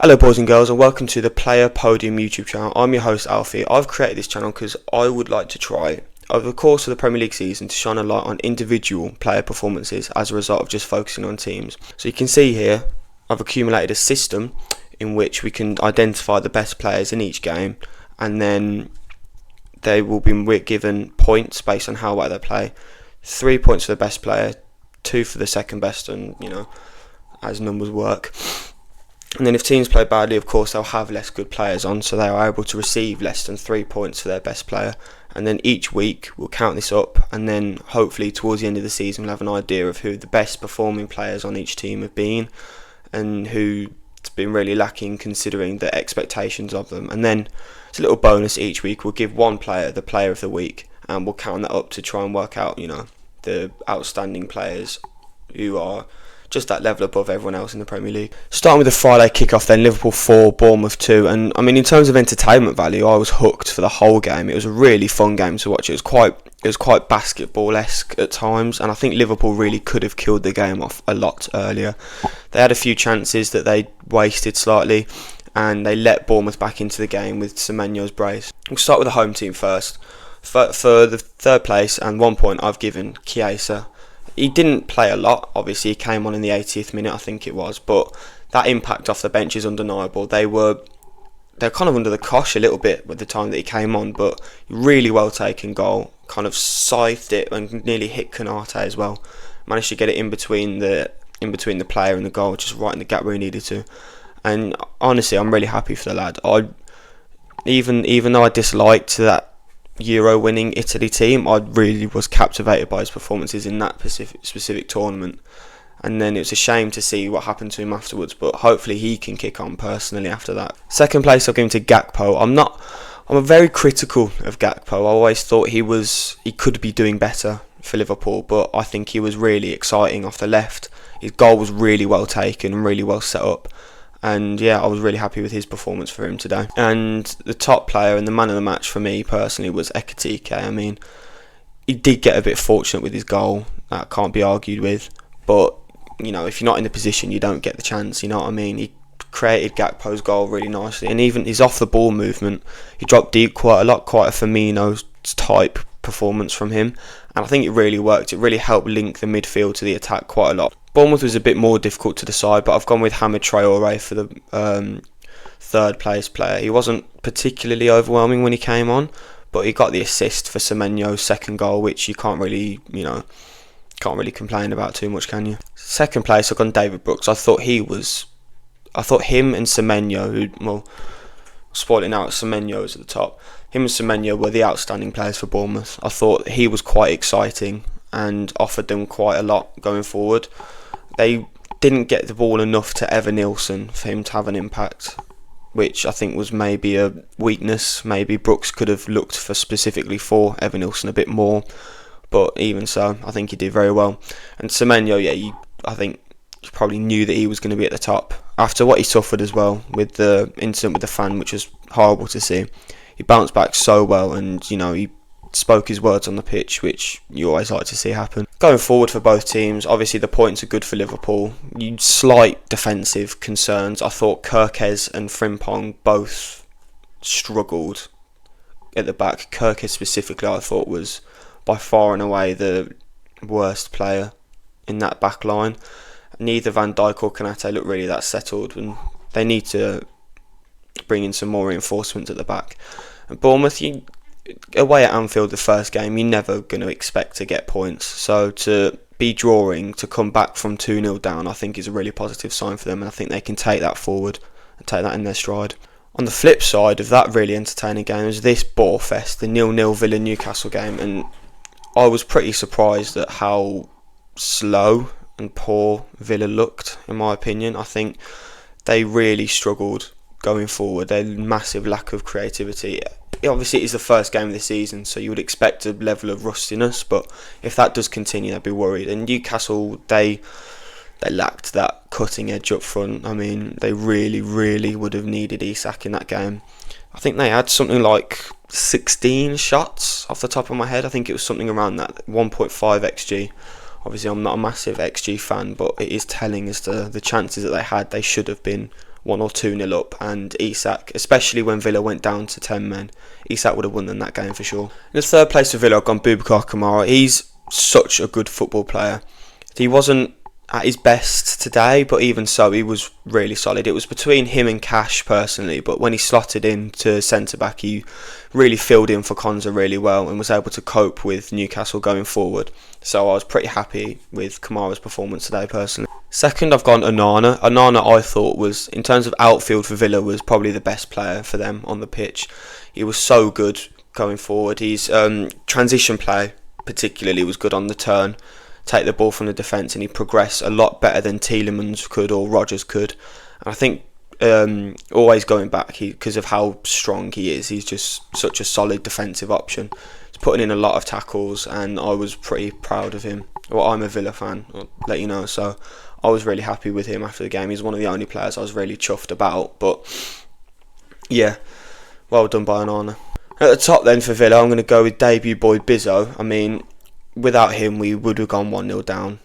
Hello boys and girls, and welcome to the Player Podium YouTube channel. I'm your host Alfie. I've created this channel because I would like to try over the course of the Premier League season to shine a light on individual player performances as a result of just focusing on teams. So you can see here I've accumulated a system in which we can identify the best players in each game, and then they will be given points based on how well they play. 3 points for the best player, 2 for the second best, and as numbers work. And then if teams play badly, of course, they'll have less good players on, so they are able to receive less than 3 points for their best player. And then each week we'll count this up, and then hopefully towards the end of the season we'll have an idea of who the best performing players on each team have been and who's been really lacking considering the expectations of them. And then it's a little bonus each week. We'll give one player the player of the week, and we'll count that up to try and work out, the outstanding players who are just that level above everyone else in the Premier League. Starting with the Friday kickoff then, Liverpool 4, Bournemouth 2, and I mean in terms of entertainment value, I was hooked for the whole game. It was a really fun game to watch. It was quite basketball-esque at times, and I think Liverpool really could have killed the game off a lot earlier. They had a few chances that they wasted slightly, and they let Bournemouth back into the game with Semenyo's brace. We'll start with the home team first. For the third place and 1 point, I've given Chiesa. He didn't play a lot, obviously he came on in the 80th minute I think it was, but that impact off the bench is undeniable. They're kind of under the cosh a little bit with the time that he came on, but really well taken goal, kind of scythed it and nearly hit Konate as well. Managed to get it in between the player and the goal, just right in the gap where he needed to. And honestly, I'm really happy for the lad. Even though I disliked that Euro winning Italy team, I really was captivated by his performances in that specific tournament, and then it was a shame to see what happened to him afterwards, but hopefully he can kick on personally after that. Second place I'll give him to Gakpo. I'm very critical of Gakpo. I always thought he could be doing better for Liverpool, but I think he was really exciting off the left. His goal was really well taken and really well set up. And yeah, I was really happy with his performance for him today. And the top player and the man of the match for me personally was Ekitike. I mean, he did get a bit fortunate with his goal. That can't be argued with. But, if you're not in the position, you don't get the chance. You know what I mean? He created Gakpo's goal really nicely. And even his off-the-ball movement, he dropped deep quite a lot, quite a Firmino-type performance from him. And I think it really worked. It really helped link the midfield to the attack quite a lot. Bournemouth was a bit more difficult to decide, but I've gone with Hamid Traore for the third place player. He wasn't particularly overwhelming when he came on, but he got the assist for Semenyo's second goal, which you can't really complain about too much, can you? Second place, I've gone David Brooks. I thought him and Semenyo, spoiling out, Semenyo was at the top. Him and Semenyo were the outstanding players for Bournemouth. I thought he was quite exciting and offered them quite a lot going forward. They didn't get the ball enough to Evan Nilsson for him to have an impact, which I think was maybe a weakness. Maybe Brooks could have looked specifically for Evan Nilsson a bit more, but even so, I think he did very well. And Semenyo, I think you probably knew that he was going to be at the top after what he suffered as well with the incident with the fan, which was horrible to see. He bounced back so well, and he spoke his words on the pitch, which you always like to see happen. Going forward for both teams, obviously the points are good for Liverpool. Slight defensive concerns. I thought Kerkez and Frimpong both struggled at the back. Kerkez specifically, I thought, was by far and away the worst player in that back line. Neither Van Dijk or Konate look really that settled, and they need to bring in some more reinforcements at the back. And Bournemouth, away at Anfield the first game, you're never going to expect to get points, so to be drawing, to come back from 2-0 down, I think is a really positive sign for them, and I think they can take that forward and take that in their stride. On the flip side of that really entertaining game was this Borefest, the 0-0 Villa-Newcastle game, and I was pretty surprised at how slow and poor Villa looked, in my opinion. I think they really struggled going forward. Their massive lack of creativity. Obviously it is the first game of the season, so you would expect a level of rustiness, but if that does continue, I'd be worried. And Newcastle, they lacked that cutting edge up front. I mean, they really would have needed Isak in that game. I think they had something like 16 shots off the top of my head. I think it was something around that, 1.5 XG. Obviously I'm not a massive XG fan, but it is telling as to the chances that they had. They should have been 1 or 2-0 up, and Isak, especially when Villa went down to 10 men, Isak would have won them that game for sure. In the third place for Villa, I've gone Boubacar Kamara. He's such a good football player. He wasn't at his best today, but even so, he was really solid. It was between him and Cash personally, but when he slotted into centre-back, he really filled in for Konza really well and was able to cope with Newcastle going forward. So I was pretty happy with Kamara's performance today personally. Second, I've gone Onana. Onana, I thought, was, in terms of outfield for Villa, was probably the best player for them on the pitch. He was so good going forward. His transition play particularly was good on the turn, take the ball from the defence, and he progressed a lot better than Tielemans could or Rodgers could. And I think always going back, because of how strong he is, he's just such a solid defensive option. He's putting in a lot of tackles, and I was pretty proud of him. Well, I'm a Villa fan, I'll let you know, so I was really happy with him after the game. He's one of the only players I was really chuffed about, but yeah, well done by Onana. At the top then for Villa, I'm going to go with debut boy Bizzo. I mean, without him, we would have gone 1-0 down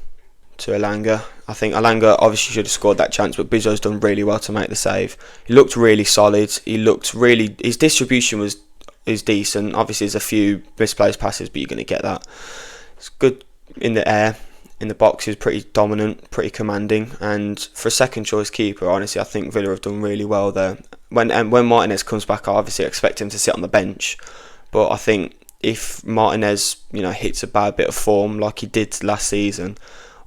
to Elanga. I think Elanga obviously should have scored that chance, but Bizzo's done really well to make the save. He looked really solid. His distribution is decent. Obviously, there's a few misplaced passes, but you're going to get that. It's good in the air. In the box, he's pretty dominant, pretty commanding. And for a second choice keeper, honestly, I think Villa have done really well there. When Martinez comes back, I obviously expect him to sit on the bench, but I think if Martinez, hits a bad bit of form like he did last season,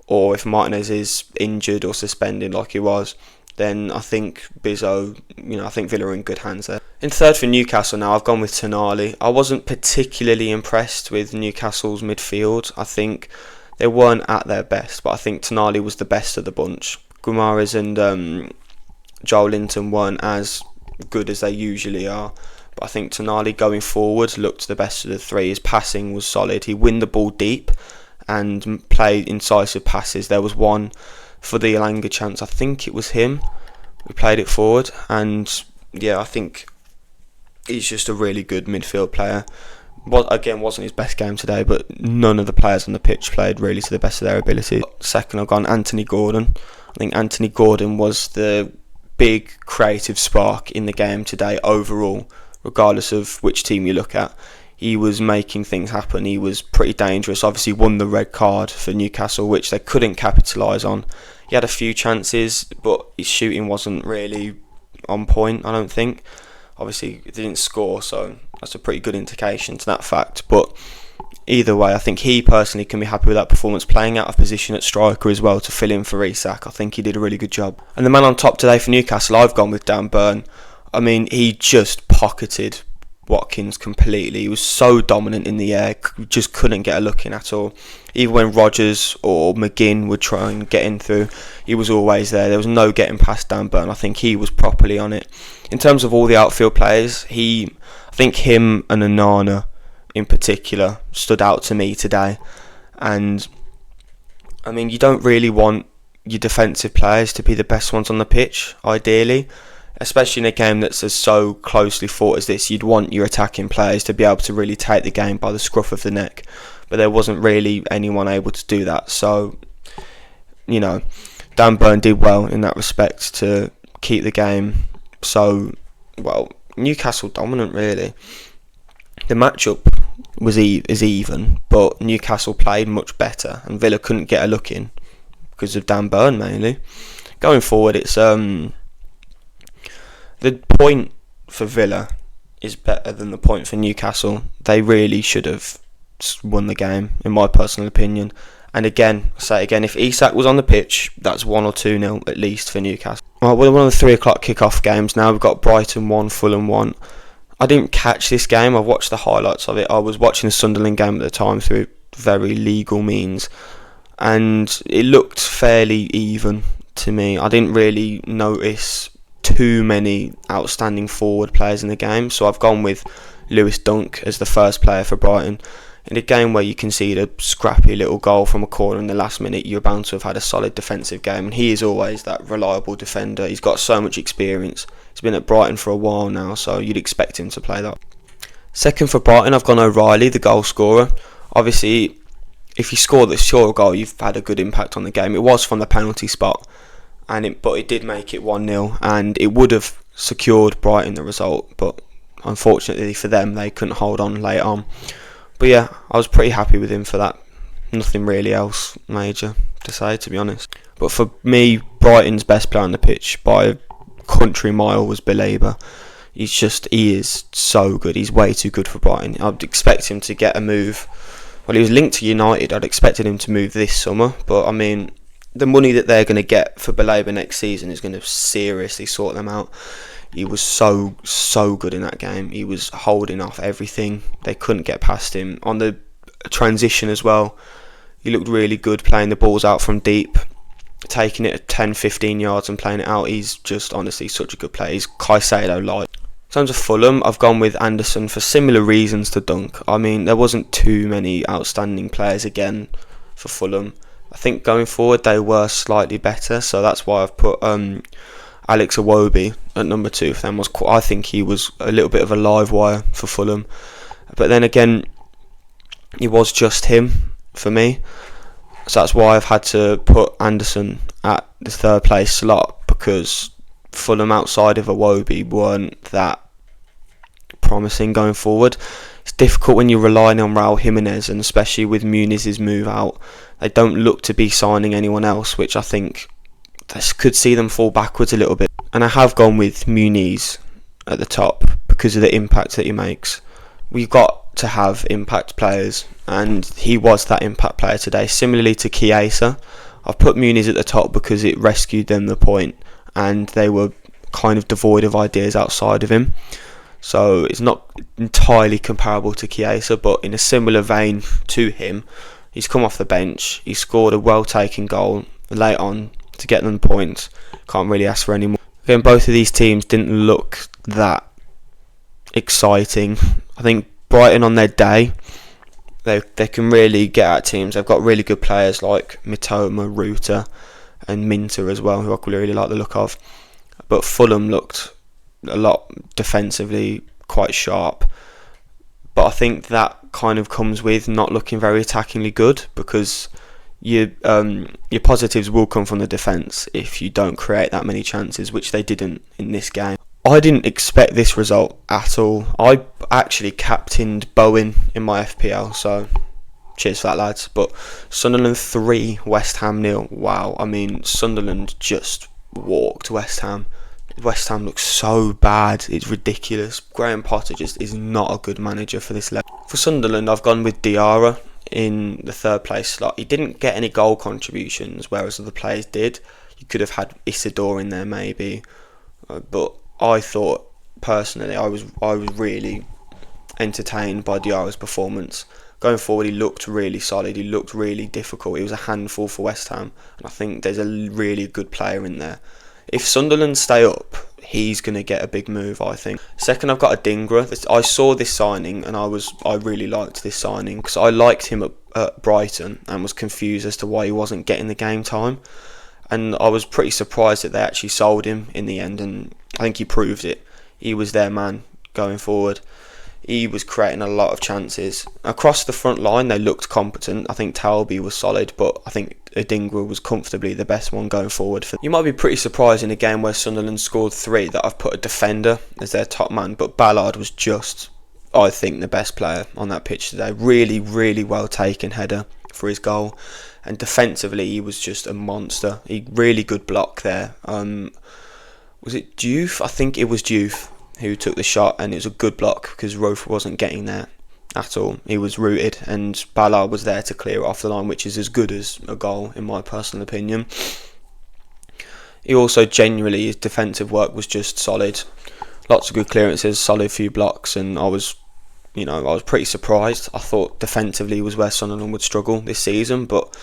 or if Martinez is injured or suspended like he was, then I think Bizzo, I think Villa are in good hands there. In third for Newcastle now, I've gone with Tonali. I wasn't particularly impressed with Newcastle's midfield. I think they weren't at their best, but I think Tonali was the best of the bunch. Guimaraes and Joel Linton weren't as good as they usually are. But I think Tonali going forward looked the best of the three. His passing was solid. He won the ball deep and played incisive passes. There was one for the Elanga chance. I think it was him who played it forward. And yeah, I think he's just a really good midfield player. Again, wasn't his best game today, but none of the players on the pitch played really to the best of their ability. Second, I've gone Anthony Gordon. I think Anthony Gordon was the big creative spark in the game today overall. Regardless of which team you look at, he was making things happen. He was pretty dangerous. Obviously won the red card for Newcastle, which they couldn't capitalise on. He had a few chances, but his shooting wasn't really on point, I don't think. Obviously he didn't score, so that's a pretty good indication to that fact. But either way, I think he personally can be happy with that performance, playing out of position at striker as well to fill in for Isak. I think he did a really good job. And the man on top today for Newcastle, I've gone with Dan Burn. I mean, he just pocketed Watkins completely. He was so dominant in the air, just couldn't get a look in at all. Even when Rodgers or McGinn would try and get in through, he was always there. There was no getting past Dan Burn. I think he was properly on it. In terms of all the outfield players, I think him and Onana in particular stood out to me today. And I mean, you don't really want your defensive players to be the best ones on the pitch, ideally. Especially in a game that's as so closely fought as this, you'd want your attacking players to be able to really take the game by the scruff of the neck. But there wasn't really anyone able to do that. So, Dan Burn did well in that respect to keep the game so, Newcastle dominant really. The matchup is even, but Newcastle played much better and Villa couldn't get a look in because of Dan Burn mainly. Going forward, it's the point for Villa is better than the point for Newcastle. They really should have won the game, in my personal opinion. And again, if Isak was on the pitch, that's 1 or 2-0 at least for Newcastle. Well, we're one of the 3 o'clock kick-off games now. We've got Brighton 1, Fulham 1. I didn't catch this game. I watched the highlights of it. I was watching the Sunderland game at the time through very legal means. And it looked fairly even to me. I didn't really notice too many outstanding forward players in the game, so I've gone with Lewis Dunk as the first player for Brighton. In a game where you concede a scrappy little goal from a corner in the last minute, you're bound to have had a solid defensive game, and he is always that reliable defender. He's got so much experience. He's been at Brighton for a while now, so you'd expect him to play that. Second for Brighton, I've gone O'Reilly, the goal scorer. Obviously, if you score the short goal, you've had a good impact on the game. It was from the penalty spot, but it did make it 1-0, and it would have secured Brighton the result, but unfortunately for them, they couldn't hold on late on. But yeah, I was pretty happy with him for that. Nothing really else major to say, to be honest. But for me, Brighton's best player on the pitch by a country mile was Belabor. He is so good. He's way too good for Brighton. I'd expect him to get a move. Well, he was linked to United. I'd expected him to move this summer, but I mean, the money that they're going to get for Belabor next season is going to seriously sort them out. He was so good in that game. He was holding off everything. They couldn't get past him. On the transition as well, he looked really good playing the balls out from deep, taking it at 10-15 yards and playing it out. He's just honestly such a good player. He's Caicedo-like. In terms of Fulham, I've gone with Anderson for similar reasons to Dunk. I mean, there wasn't too many outstanding players again for Fulham. I think going forward they were slightly better, so that's why I've put Alex Iwobi at number 2 for them. I think he was a little bit of a live wire for Fulham, but then again, it was just him for me, so that's why I've had to put Anderson at the 3rd place slot, because Fulham outside of Iwobi weren't that promising going forward. It's difficult when you're relying on Raul Jimenez, and especially with Muniz's move out, they don't look to be signing anyone else, which I think could see them fall backwards a little bit. And I have gone with Muniz at the top because of the impact that he makes. We've got to have impact players, and he was that impact player today. Similarly to Chiesa, I've put Muniz at the top because it rescued them the point, and they were kind of devoid of ideas outside of him. So it's not entirely comparable to Chiesa, but in a similar vein to him, he's come off the bench, he scored a well-taken goal late on to get them points. Can't really ask for any more. Again, both of these teams didn't look that exciting. I think Brighton on their day, they can really get at teams. They've got really good players like Mitoma, Ruta and Minter as well, who I really like the look of. But Fulham looked a lot defensively quite sharp. But I think that kind of comes with not looking very attackingly good, because your positives will come from the defence if you don't create that many chances, which they didn't in this game. I didn't expect this result at all. I actually captained Bowen in my FPL, so cheers for that, lads. But Sunderland 3, West Ham 0. Wow, I mean, Sunderland just walked West Ham. West Ham looks so bad, it's ridiculous. Graham Potter just is not a good manager for this level. For Sunderland, I've gone with Diarra in the 3rd place slot. He didn't get any goal contributions, whereas other players did. You could have had Isidore in there maybe, but I thought personally I was really entertained by Diarra's performance. Going forward, he looked really solid. He looked really difficult. He was a handful for West Ham, and I think there's a really good player in there. If Sunderland stay up, he's going to get a big move, I think. Second, I've got Adingra. I saw this signing, and I really liked this signing because I liked him at Brighton and was confused as to why he wasn't getting the game time. And I was pretty surprised that they actually sold him in the end, and I think he proved it. He was their man going forward. He was creating a lot of chances. Across the front line, they looked competent. I think Talby was solid, but I think Adingra was comfortably the best one going forward. You might be pretty surprised in a game where Sunderland scored 3 that I've put a defender as their top man, but Ballard was just, I think, the best player on that pitch today. Really, really well taken header for his goal. And defensively, he was just a monster. He really good block there. Was it Diouf? I think it was Diouf who took the shot, and it was a good block because Roth wasn't getting there at all. He was rooted, and Ballard was there to clear it off the line, which is as good as a goal in my personal opinion. He also generally, his defensive work was just solid. Lots of good clearances, solid few blocks, and I was pretty surprised. I thought defensively was where Sunderland would struggle this season, but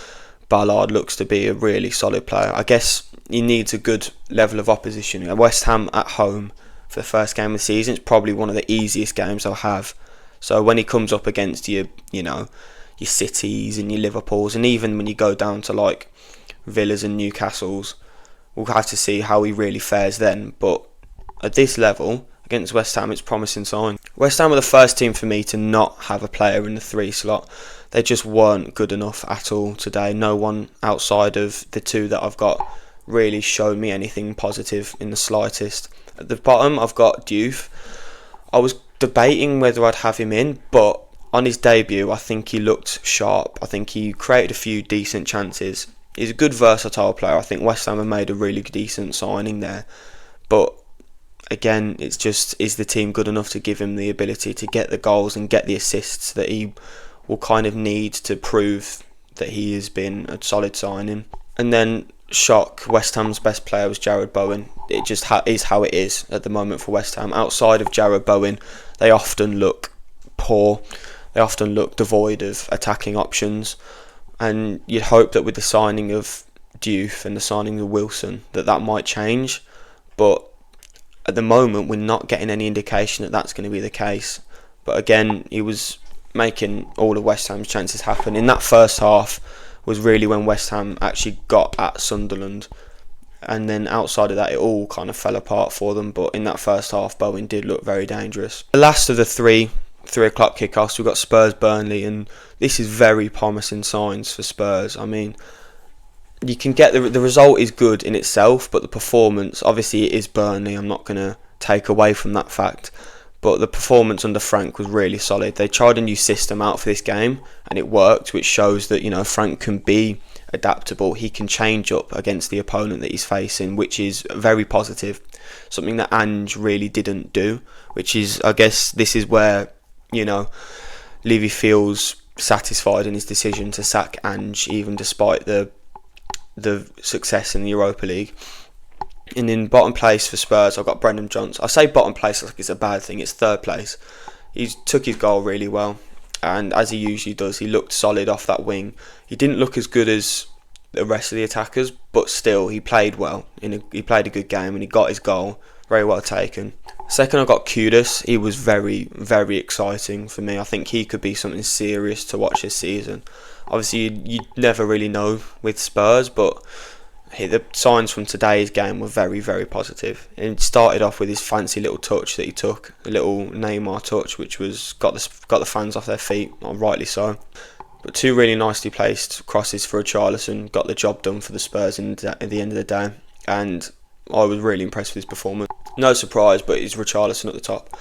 Ballard looks to be a really solid player. I guess he needs a good level of opposition. West Ham at home for the first game of the season, it's probably one of the easiest games they'll have. So when he comes up against your Cities and your Liverpools, and even when you go down to like Villas and Newcastles, we'll have to see how he really fares then. But at this level, against West Ham, it's promising sign. West Ham were the first team for me to not have a player in the 3 slot. They just weren't good enough at all today. No one outside of the 2 that I've got really show me anything positive in the slightest. At the bottom, I've got Diouf. I was debating whether I'd have him in, but on his debut, I think he looked sharp. I think he created a few decent chances. He's a good versatile player. I think West Ham have made a really decent signing there. But again, it's just, is the team good enough to give him the ability to get the goals and get the assists that he will kind of need to prove that he has been a solid signing? And then, shock, West Ham's best player was Jarrod Bowen. It just is how it is at the moment for West Ham. Outside of Jarrod Bowen, they often look poor. They often look devoid of attacking options. And you'd hope that with the signing of Diouf and the signing of Wilson, that might change. But at the moment, we're not getting any indication that that's going to be the case. But again, he was making all of West Ham's chances happen. In that first half was really when West Ham actually got at Sunderland. And then outside of that, it all kind of fell apart for them. But in that first half, Bowen did look very dangerous. The last of the 3 o'clock kickoffs, we've got Spurs Burnley, and this is very promising signs for Spurs. I mean, you can get the result is good in itself, but the performance, obviously it is Burnley, I'm not going to take away from that fact, but the performance under Frank was really solid. They tried a new system out for this game and it worked, which shows that, you know, Frank can be adaptable. He can change up against the opponent that he's facing, which is very positive, something that Ange really didn't do, which is, I guess this is where, you know, Levy feels satisfied in his decision to sack Ange, even despite the success in the Europa League. And in bottom place for Spurs, I've got Brendan Johnson. I say bottom place like it's a bad thing, it's third place. He took his goal really well, and as he usually does, he looked solid off that wing. He didn't look as good as the rest of the attackers, but still he played well. He played a good game and he got his goal, very well taken. Second, I got Kudus. He was very, very exciting for me. I think he could be something serious to watch this season. Obviously, you never really know with Spurs, but the signs from today's game were very, very positive. And it started off with his fancy little touch that he took, a little Neymar touch, which was got the fans off their feet, rightly so. But 2 really nicely placed crosses for Richarlison got the job done for the Spurs at the end of the day, and I was really impressed with his performance. No surprise, but it's Richarlison at the top.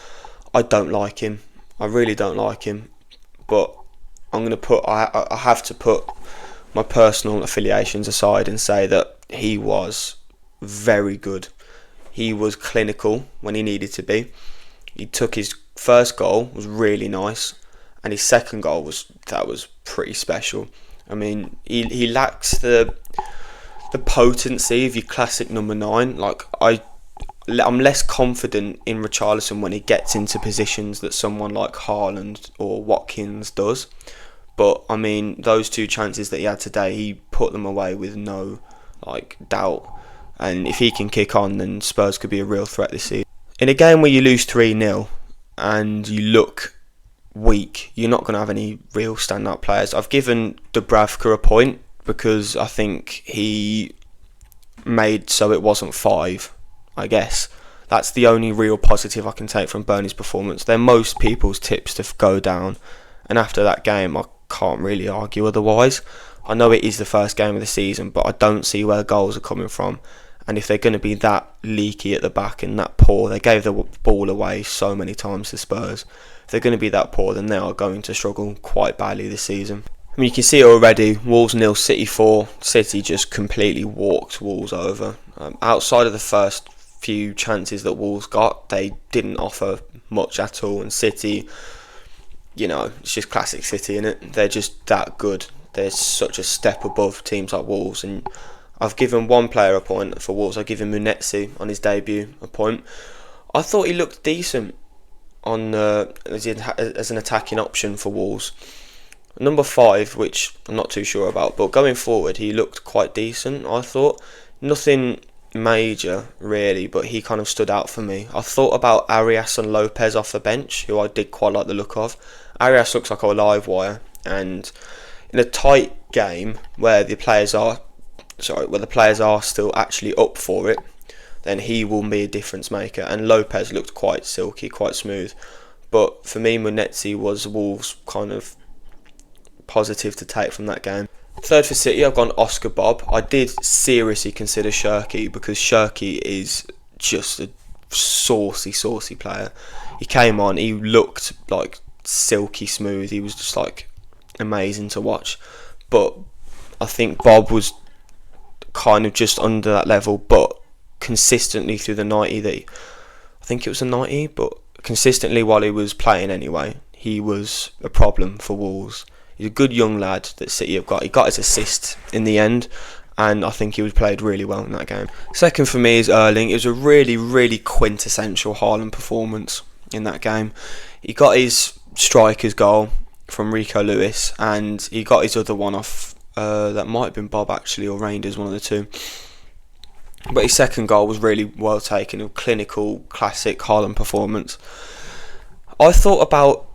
I don't like him. I really don't like him. But I have to put my personal affiliations aside and say that he was very good. He was clinical when he needed to be. He took his first goal, was really nice, and his second goal was pretty special. I mean, he lacks the potency of your classic number 9. Like I'm less confident in Richarlison when he gets into positions that someone like Haaland or Watkins does. But I mean, those 2 chances that he had today, he put them away with no doubt. And if he can kick on, then Spurs could be a real threat this season. In a game where you lose 3-0 and you look weak, you're not going to have any real standout players. I've given Dubravka a point because I think he made so it wasn't 5. I guess that's the only real positive I can take from Burnley's performance. They're most people's tips to go down, and after that game I can't really argue otherwise. I know it is the first game of the season, but I don't see where goals are coming from, and if they're going to be that leaky at the back and that poor, they gave the ball away so many times to Spurs. If they're going to be that poor, then they are going to struggle quite badly this season. I mean, you can see it already. Wolves 0, City 4. City just completely walked Wolves over. Outside of the first few chances that Wolves got, they didn't offer much at all. And City, you know, it's just classic City, innit? They're just that good. They're such a step above teams like Wolves. And I've given one player a point for Wolves. I've given Munetsi on his debut a point. I thought he looked decent on as an attacking option for Wolves. Number 5, which I'm not too sure about, but going forward he looked quite decent. I thought nothing major really, but he kind of stood out for me. I thought about Arias and Lopez off the bench, who I did quite like the look of. Arias looks like a live wire, and in a tight game where the players are still actually up for it, then he will be a difference maker. And Lopez looked quite silky, quite smooth. But for me, Munetsi was Wolves' kind of positive to take from that game. Third for City, I've gone Oscar Bob. I did seriously consider Shirky because Shirky is just a saucy player. He came on, he looked like silky smooth. He was just like amazing to watch. But I think Bob was kind of just under that level, but consistently through the 90 I think it was a 90, but consistently while he was playing anyway, he was a problem for Wolves. He's a good young lad that City have got. He got his assist in the end, and I think he was played really well in that game. Second for me is Erling. It was a really quintessential Haaland performance in that game. He got his striker's goal from Rico Lewis, and he got his other one off, that might have been Bob actually, or Reinders, one of the two. But his second goal was really well taken, a clinical, classic Haaland performance. I thought about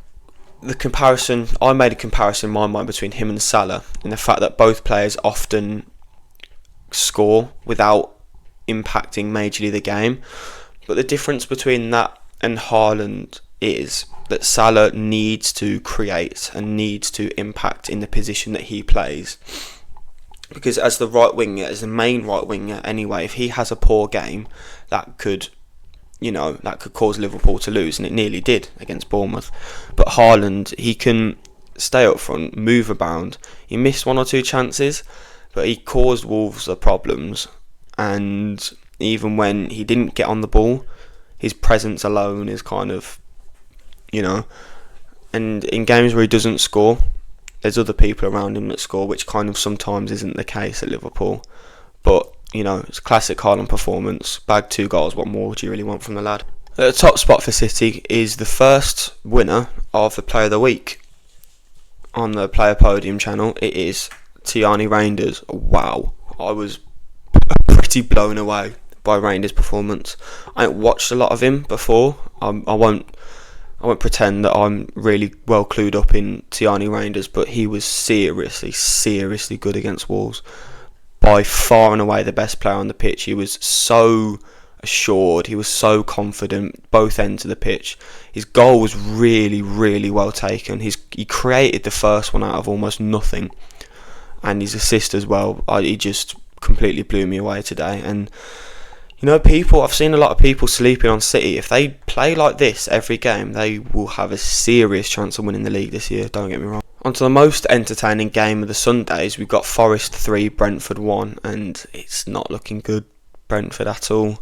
the comparison, I made a comparison in my mind between him and Salah, and the fact that both players often score without impacting majorly the game. But the difference between that and Haaland is that Salah needs to create and needs to impact in the position that he plays. Because as the right winger, as the main right winger anyway, if he has a poor game, that could cause Liverpool to lose, and it nearly did against Bournemouth. But Haaland, he can stay up front, move about. He missed one or two chances, but he caused Wolves the problems. And even when he didn't get on the ball, his presence alone is kind of, and in games where he doesn't score, there's other people around him that score, which kind of sometimes isn't the case at Liverpool. But it's a classic Haaland performance. Bagged 2 goals. What more do you really want from the lad? The top spot for City is the first winner of the Player of the Week on the Player Podium channel. It is Tiani Reinders. Wow, I was pretty blown away by Reinders' performance. I ain't watched a lot of him before. I won't pretend that I'm really well clued up in Tiani Reinders, but he was seriously good against Wolves. By far and away the best player on the pitch. He was so assured, he was so confident, both ends of the pitch. His goal was really well taken. He created the first one out of almost nothing, and his assist as well. He just completely blew me away today. And I've seen a lot of people sleeping on City. If they play like this every game, they will have a serious chance of winning the league this year, don't get me wrong. On to the most entertaining game of the Sundays, we've got Forest 3, Brentford 1, and it's not looking good, Brentford, at all.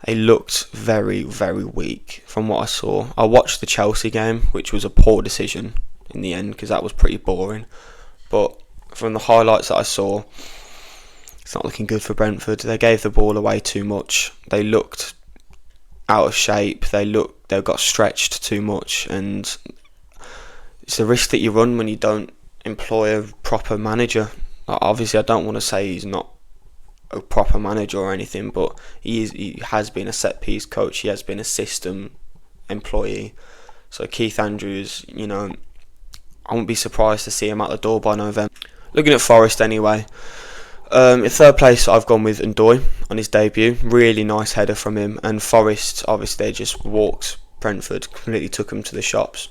They looked very weak from what I saw. I watched the Chelsea game, which was a poor decision in the end, because that was pretty boring. But from the highlights that I saw, it's not looking good for Brentford. They gave the ball away too much. They looked out of shape. They got stretched too much, and it's a risk that you run when you don't employ a proper manager. Obviously, I don't want to say he's not a proper manager or anything, but he has been a set piece coach. He has been a system employee. So Keith Andrews, I wouldn't be surprised to see him out the door by November. Looking at Forest anyway. In third place, I've gone with Ndoye on his debut. Really nice header from him. And Forest, obviously, they just walked Brentford, completely took them to the shops.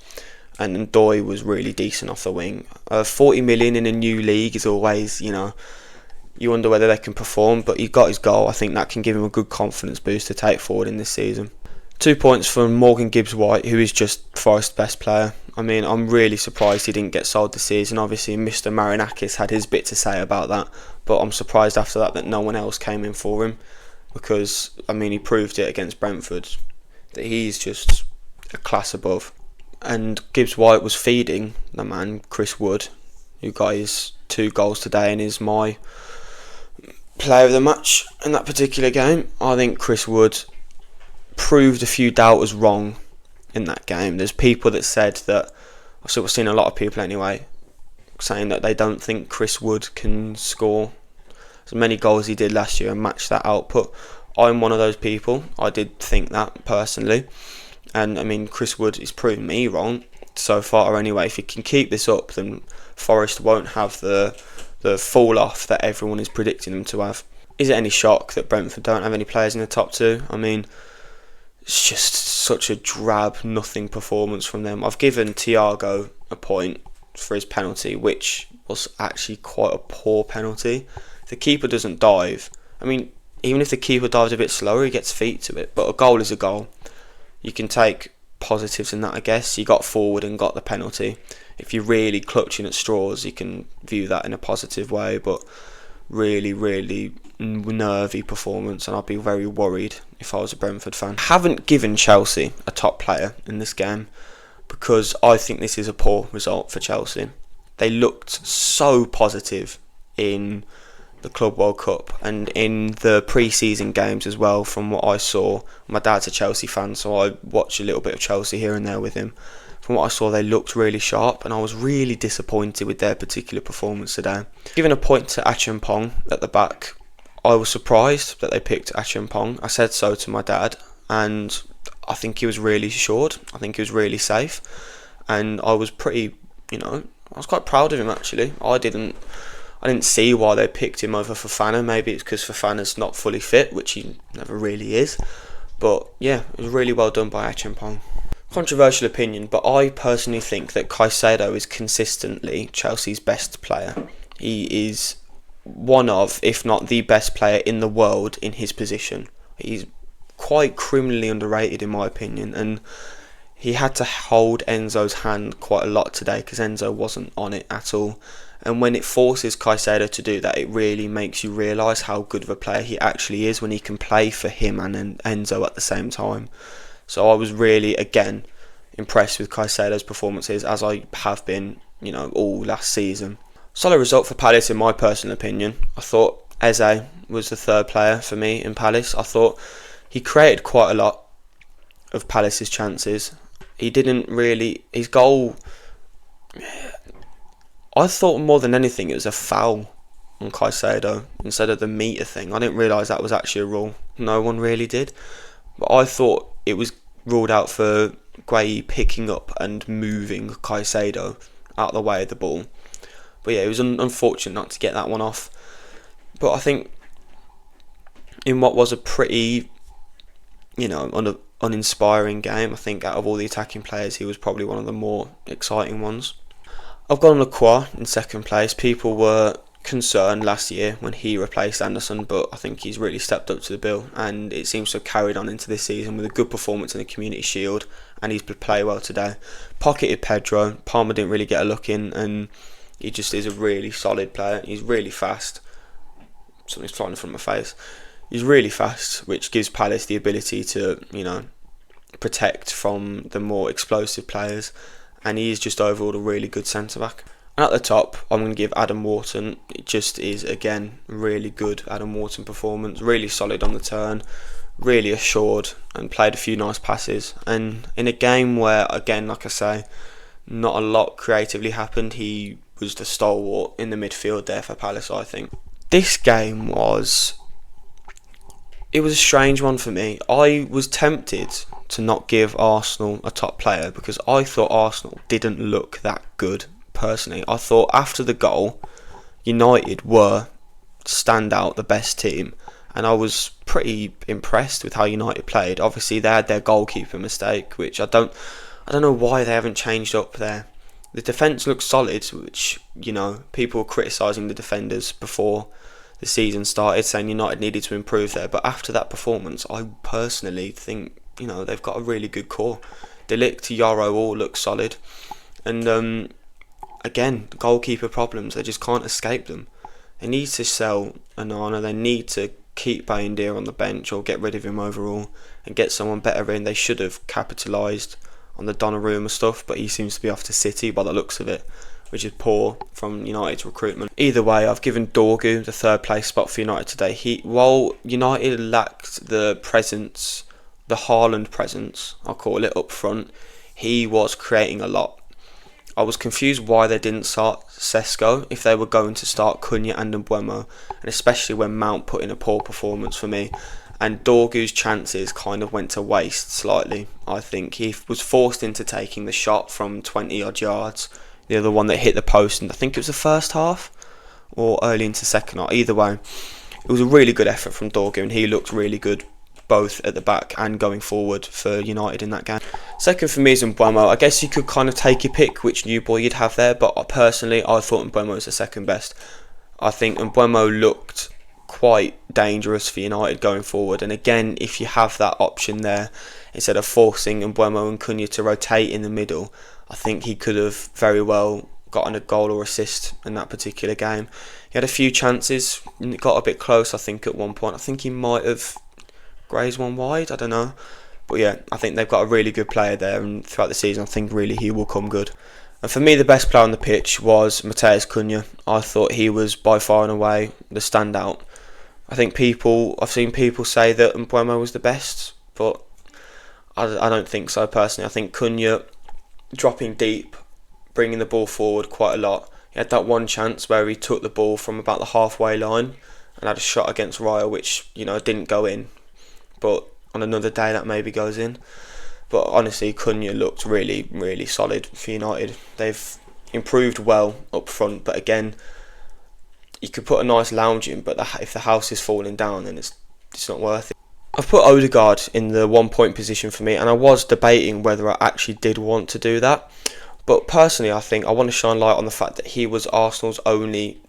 And Ndoye was really decent off the wing. 40 million in a new league is always, you wonder whether they can perform. But he got his goal. I think that can give him a good confidence boost to take forward in this season. 2 points from Morgan Gibbs-White, who is just Forest's best player. I mean, I'm really surprised he didn't get sold this season. Obviously, Mr. Marinakis had his bit to say about that. But I'm surprised after that no one else came in for him. Because, he proved it against Brentford. That he's just a class above. And Gibbs-White was feeding the man, Chris Wood, who got his 2 goals today and is my player of the match in that particular game. I think Chris Wood proved a few doubters wrong in that game. There's people that said that, I've sort of seen a lot of people anyway, saying that they don't think Chris Wood can score as many goals as he did last year and match that output. I'm one of those people. I did think that personally. And Chris Wood is proving me wrong so far anyway. If he can keep this up, then Forest won't have the fall off that everyone is predicting them to have. Is it any shock that Brentford don't have any players in the top 2? It's just such a drab, nothing performance from them. I've given Thiago a point for his penalty, which was actually quite a poor penalty. If the keeper doesn't dive, I mean, even if the keeper dives a bit slower, he gets feet to it. But a goal is a goal. You can take positives in that, I guess. You got forward and got the penalty. If you're really clutching at straws, you can view that in a positive way. But really, really nervy performance, and I'd be very worried if I was a Brentford fan. I haven't given Chelsea a top player in this game because I think this is a poor result for Chelsea. They looked so positive in the Club World Cup and in the pre-season games as well. From what I saw, my dad's a Chelsea fan, so I watch a little bit of Chelsea here and there with him. From what I saw, they looked really sharp, and I was really disappointed with their particular performance today. Giving a point to Acheampong at the back, I was surprised that they picked Acheampong. I said so to my dad, and I think he was really assured. I think he was really safe, and I was pretty, I was quite proud of him actually. I didn't see why they picked him over Fofana. Maybe it's because Fofana's not fully fit, which he never really is. But yeah, it was really well done by Acheampong. Controversial opinion, but I personally think that Caicedo is consistently Chelsea's best player. He is one of, if not the best player in the world in his position. He's quite criminally underrated in my opinion, and he had to hold Enzo's hand quite a lot today because Enzo wasn't on it at all. And when it forces Caicedo to do that, it really makes you realise how good of a player he actually is when he can play for him and Enzo at the same time. So I was really, again, impressed with Caicedo's performances, as I have been, all last season. Solid result for Palace in my personal opinion. I thought Eze was the third player for me in Palace. I thought he created quite a lot of Palace's chances. He didn't really... His goal... I thought more than anything it was a foul on Caicedo instead of the meter thing. I didn't realise that was actually a rule. No one really did. But I thought it was ruled out for Gueye picking up and moving Caicedo out of the way of the ball. But yeah, it was unfortunate not to get that one off. But I think in what was a pretty, uninspiring game, I think out of all the attacking players, he was probably one of the more exciting ones. I've gone Lacroix in second place. People were concerned last year when he replaced Anderson, but I think he's really stepped up to the bill, and it seems to have carried on into this season with a good performance in the Community Shield, and he's played well today. Pocketed Pedro. Palmer didn't really get a look in, and he just is a really solid player. He's really fast. Something's flying in front of my face. He's really fast, which gives Palace the ability to, protect from the more explosive players, and he is just overall a really good centre-back. And at the top, I'm going to give Adam Wharton. It just is, again, really good Adam Wharton performance. Really solid on the turn, really assured, and played a few nice passes. And in a game where, again, like I say, not a lot creatively happened, he was the stalwart in the midfield there for Palace, I think. This game was a strange one for me. I was tempted to not give Arsenal a top player because I thought Arsenal didn't look that good. Personally, I thought after the goal, United were standout the best team, and I was pretty impressed with how United played. Obviously, they had their goalkeeper mistake, which I don't know why they haven't changed up there. The defence looks solid, which people were criticising the defenders before the season started, saying United needed to improve there. But after that performance, I personally think they've got a really good core. De Ligt, Yoro all look solid, and again, goalkeeper problems, they just can't escape them. They need to sell Onana, they need to keep Bayindir on the bench or get rid of him overall and get someone better in. They should have capitalised on the Donnarumma stuff, but he seems to be off to City by the looks of it, which is poor from United's recruitment. Either way, I've given Dorgu the third place spot for United today. While United lacked the presence, the Haaland presence, I'll call it, up front, he was creating a lot. I was confused why they didn't start Sesko if they were going to start Cunha and Mbeumo, and especially when Mount put in a poor performance for me. And Dorgu's chances kind of went to waste slightly. I think he was forced into taking the shot from 20 odd yards, the other one that hit the post, and I think it was the first half or early into second half. Either way, it was a really good effort from Dorgu, and he looked really good both at the back and going forward for United in that game. Second for me is Mbeumo. I guess you could kind of take your pick which new boy you'd have there, but personally I thought Mbeumo was the second best. I think Mbeumo looked quite dangerous for United going forward, and again, if you have that option there, instead of forcing Mbeumo and Cunha to rotate in the middle, I think he could have very well gotten a goal or assist in that particular game. He had a few chances, got a bit close I think at one point. I think he might have grazed one wide, I don't know. But yeah, I think they've got a really good player there, and throughout the season I think really he will come good. And for me, the best player on the pitch was Matheus Cunha. I thought he was by far and away the standout. I think I've seen people say that Mbeumo was the best, but I don't think so personally. I think Cunha dropping deep, bringing the ball forward quite a lot. He had that one chance where he took the ball from about the halfway line and had a shot against Raya, which didn't go in, but on another day that maybe goes in. But honestly, Cunha looked really, really solid for United. They've improved well up front, but again, you could put a nice lounge in, but if the house is falling down, then it's not worth it. I've put Odegaard in the 1 point position for me, and I was debating whether I actually did want to do that. But personally, I think I want to shine light on the fact that he was Arsenal's only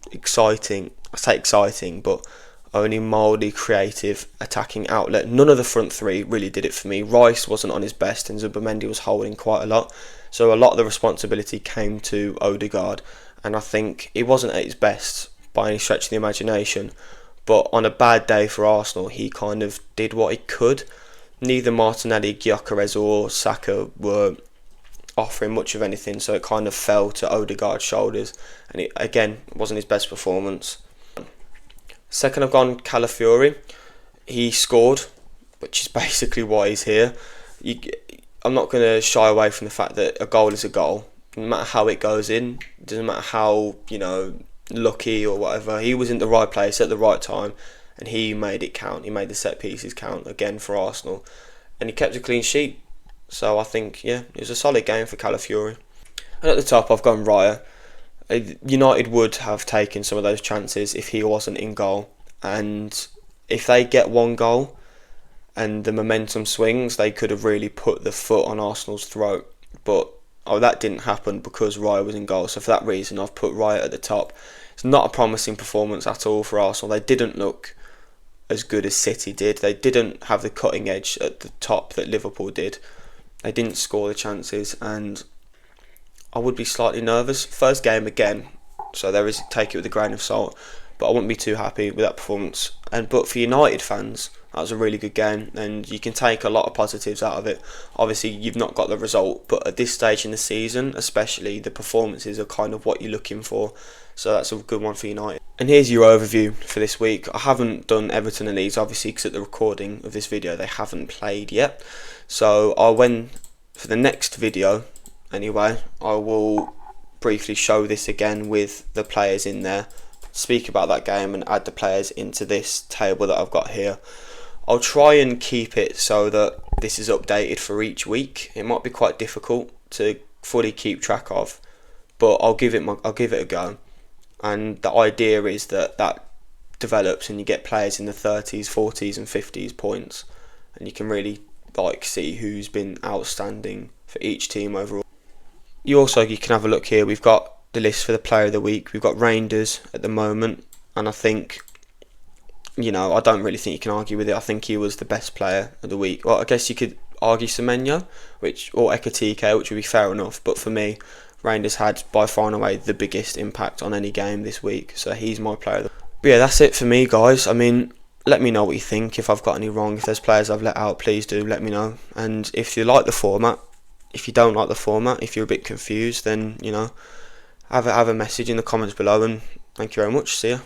only mildly creative attacking outlet. None of the front three really did it for me. Rice wasn't on his best, and Zubimendi was holding quite a lot. So a lot of the responsibility came to Odegaard, and I think he wasn't at his best by any stretch of the imagination. But on a bad day for Arsenal, he kind of did what he could. Neither Martinelli, Gyökeres or Saka were offering much of anything, so it kind of fell to Odegaard's shoulders, and it again wasn't his best performance. Second, I've gone Calafiori. He scored, which is basically why he's here. I'm not going to shy away from the fact that a goal is a goal. No matter how it goes in, it doesn't matter how lucky or whatever. He was in the right place at the right time, and he made it count. He made the set pieces count again for Arsenal, and he kept a clean sheet. So I think, yeah, it was a solid game for Calafiori. And at the top, I've gone Raya. United would have taken some of those chances if he wasn't in goal, and if they get one goal and the momentum swings, they could have really put the foot on Arsenal's throat. But that didn't happen because Raya was in goal. So for that reason, I've put Raya at the top. It's not a promising performance at all for Arsenal. They didn't look as good as City did. They didn't have the cutting edge at the top that Liverpool did. They didn't score the chances, and I would be slightly nervous. First game again, so take it with a grain of salt, but I wouldn't be too happy with that performance. But for United fans, that was a really good game, and you can take a lot of positives out of it. Obviously, you've not got the result, but at this stage in the season, especially, the performances are kind of what you're looking for. So that's a good one for United. And here's your overview for this week. I haven't done Everton and Leeds, obviously, because at the recording of this video, they haven't played yet. So for the next video, anyway, I will briefly show this again with the players in there, speak about that game and add the players into this table that I've got here. I'll try and keep it so that this is updated for each week. It might be quite difficult to fully keep track of, but I'll give it a go. And the idea is that develops and you get players in the 30s, 40s and 50s points, and you can really see who's been outstanding for each team overall. You can have a look here. We've got the list for the player of the week. We've got Reinders at the moment, and I think, I don't really think you can argue with it. I think he was the best player of the week. Well, I guess you could argue Semenyo, or Ekatike, which would be fair enough, but for me, Reinders had by far and away the biggest impact on any game this week, so he's my player of the week. But yeah, that's it for me, guys. I mean, let me know what you think. If I've got any wrong, if there's players I've let out, please do let me know. And if you like the format, if you don't like the format, if you're a bit confused, then have a message in the comments below. And thank you very much. See ya.